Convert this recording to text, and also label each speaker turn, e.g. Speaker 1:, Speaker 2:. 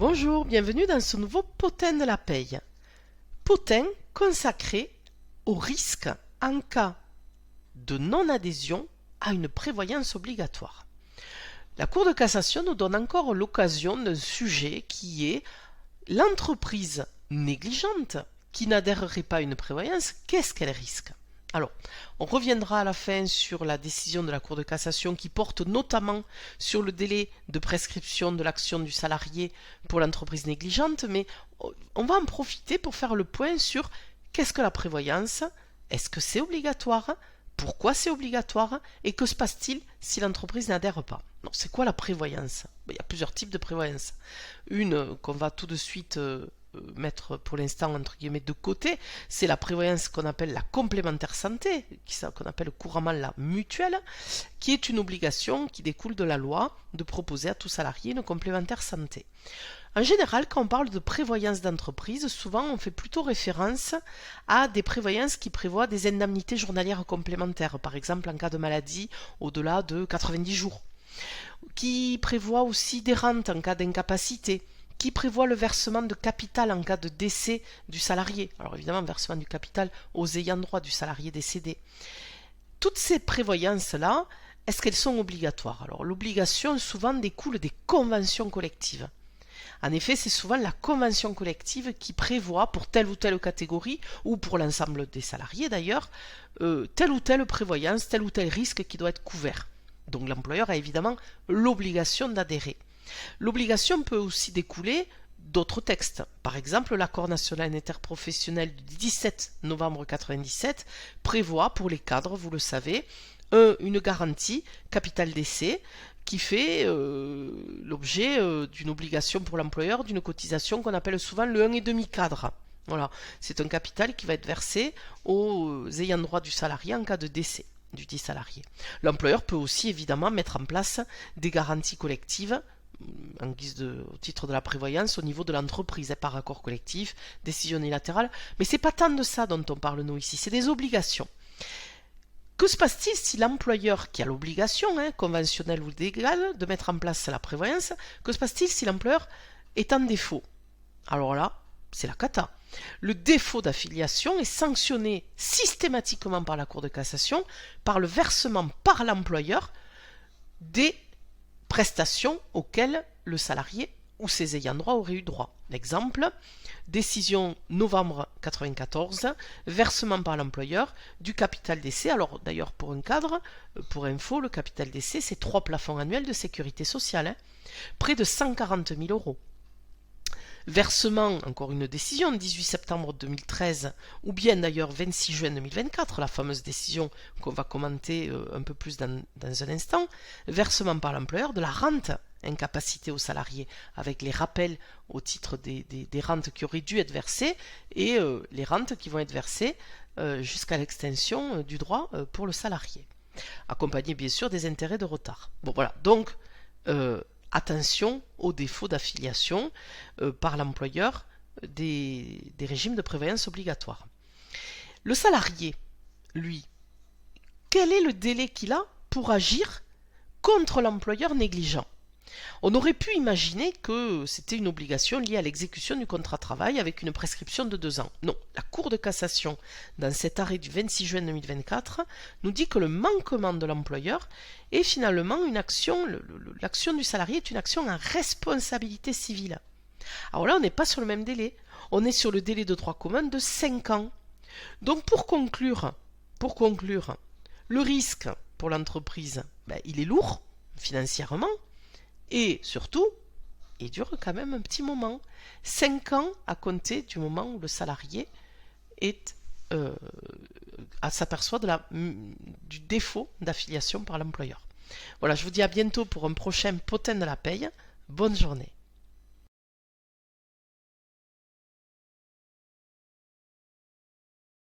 Speaker 1: Bonjour, bienvenue dans ce nouveau potin de la paye. Potin consacré au risque en cas de non-adhésion à une prévoyance obligatoire. La Cour de cassation nous donne encore l'occasion d'un sujet qui est l'entreprise négligente qui n'adhérerait pas à une prévoyance, qu'est-ce qu'elle risque? Alors, on reviendra à la fin sur la décision de la Cour de cassation qui porte notamment sur le délai de prescription de l'action du salarié pour l'entreprise négligente, mais on va en profiter pour faire le point sur qu'est-ce que la prévoyance, est-ce que c'est obligatoire, pourquoi c'est obligatoire et que se passe-t-il si l'entreprise n'adhère pas? Non, c'est quoi la prévoyance? Il y a plusieurs types de prévoyance. Une qu'on va tout de suite mettre pour l'instant entre guillemets de côté, c'est la prévoyance qu'on appelle la complémentaire santé, qu'on appelle couramment la mutuelle, qui est une obligation qui découle de la loi de proposer à tout salarié une complémentaire santé. En général, quand on parle de prévoyance d'entreprise, souvent on fait plutôt référence à des prévoyances qui prévoient des indemnités journalières complémentaires, par exemple en cas de maladie au-delà de 90 jours, qui prévoient aussi des rentes en cas d'incapacité, qui prévoit le versement de capital en cas de décès du salarié. Alors évidemment, versement du capital aux ayants droit du salarié décédé. Toutes ces prévoyances-là, est-ce qu'elles sont obligatoires? Alors l'obligation souvent découle des conventions collectives. En effet, c'est souvent la convention collective qui prévoit pour telle ou telle catégorie, ou pour l'ensemble des salariés d'ailleurs, telle ou telle prévoyance, tel ou tel risque qui doit être couvert. Donc l'employeur a évidemment l'obligation d'adhérer. L'obligation peut aussi découler d'autres textes. Par exemple, l'accord national interprofessionnel du 17 novembre 1997 prévoit pour les cadres, vous le savez, une garantie capital décès qui fait l'objet d'une obligation pour l'employeur d'une cotisation qu'on appelle souvent le 1,5 cadre. Voilà, c'est un capital qui va être versé aux ayants droit du salarié en cas de décès du dit salarié. L'employeur peut aussi évidemment mettre en place des garanties collectives en guise au titre de la prévoyance au niveau de l'entreprise, par accord collectif, décision unilatérale, mais c'est pas tant de ça dont on parle nous ici, c'est des obligations. Que se passe-t-il si l'employeur qui a l'obligation, conventionnelle ou légale, de mettre en place la prévoyance, que se passe-t-il si l'employeur est en défaut? Alors là, c'est la cata. Le défaut d'affiliation est sanctionné systématiquement par la Cour de cassation par le versement par l'employeur des prestations auxquelles le salarié ou ses ayants droit auraient eu droit. L'exemple, décision novembre 1994, versement par l'employeur du capital décès. Alors d'ailleurs pour un cadre, pour info, le capital décès c'est 3 plafonds annuels de sécurité sociale, près de 140 000 euros. Versement, encore une décision, 18 septembre 2013, ou bien d'ailleurs 26 juin 2024, la fameuse décision qu'on va commenter un peu plus dans un instant, versement par l'employeur de la rente incapacité aux salariés, avec les rappels au titre des rentes qui auraient dû être versées et les rentes qui vont être versées jusqu'à l'extinction du droit pour le salarié, accompagné bien sûr des intérêts de retard. Bon voilà, donc attention aux défauts d'affiliation par l'employeur des régimes de prévoyance obligatoires. Le salarié, lui, quel est le délai qu'il a pour agir contre l'employeur négligent? On aurait pu imaginer que c'était une obligation liée à l'exécution du contrat de travail avec une prescription de 2 ans. Non, la Cour de cassation, dans cet arrêt du 26 juin 2024, nous dit que le manquement de l'employeur est finalement une action, l'action du salarié est une action en responsabilité civile. Alors là, on n'est pas sur le même délai, on est sur le délai de droit commun de 5 ans. Donc pour conclure, le risque pour l'entreprise, il est lourd financièrement, et surtout, il dure quand même un petit moment. 5 ans à compter du moment où le salarié s'aperçoit du défaut d'affiliation par l'employeur. Voilà, je vous dis à bientôt pour un prochain potin de la paye. Bonne journée.